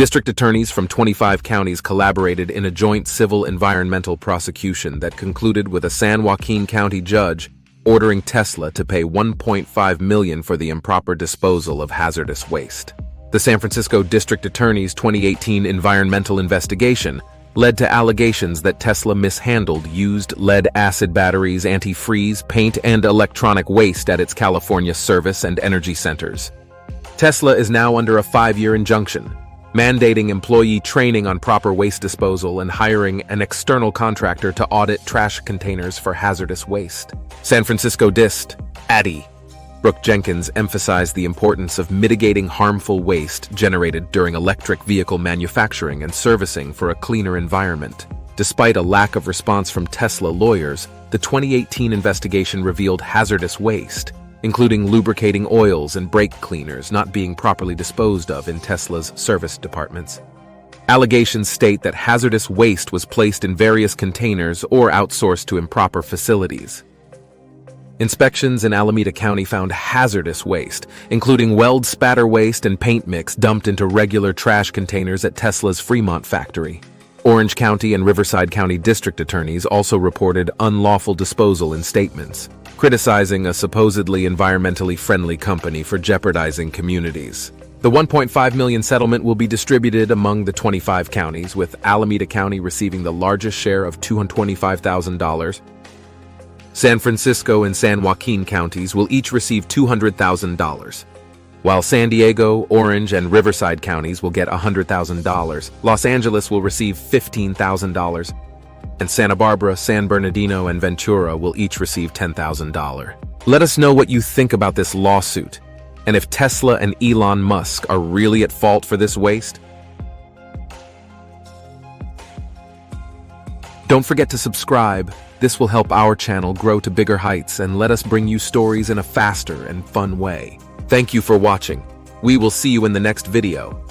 District attorneys from 25 counties collaborated in a joint civil environmental prosecution that concluded with a San Joaquin County judge ordering Tesla to pay $1.5 million for the improper disposal of hazardous waste. The San Francisco District Attorney's 2018 environmental investigation led to allegations that Tesla mishandled used lead-acid batteries, antifreeze, paint, and electronic waste at its California service and energy centers. Tesla is now under a 5-year injunction, mandating employee training on proper waste disposal and hiring an external contractor to audit trash containers for hazardous waste. San Francisco Dist, Atty. Brooke Jenkins emphasized the importance of mitigating harmful waste generated during electric vehicle manufacturing and servicing for a cleaner environment. Despite a lack of response from Tesla lawyers, the 2018 investigation revealed hazardous waste, including lubricating oils and brake cleaners, not being properly disposed of in Tesla's service departments. Allegations state that hazardous waste was placed in various containers or outsourced to improper facilities. Inspections in Alameda County found hazardous waste, including weld spatter waste and paint mix dumped into regular trash containers at Tesla's Fremont factory. Orange County and Riverside County district attorneys also reported unlawful disposal in statements, criticizing a supposedly environmentally friendly company for jeopardizing communities. The $1.5 million settlement will be distributed among the 25 counties, with Alameda County receiving the largest share of $225,000. San Francisco and San Joaquin counties will each receive $200,000, while San Diego, Orange, and Riverside counties will get $100,000. Los Angeles will receive $15,000, and Santa Barbara, San Bernardino, and Ventura will each receive $10,000. Let us know what you think about this lawsuit, and if Tesla and Elon Musk are really at fault for this waste. Don't forget to subscribe. This will help our channel grow to bigger heights and let us bring you stories in a faster and fun way. Thank you for watching. We will see you in the next video.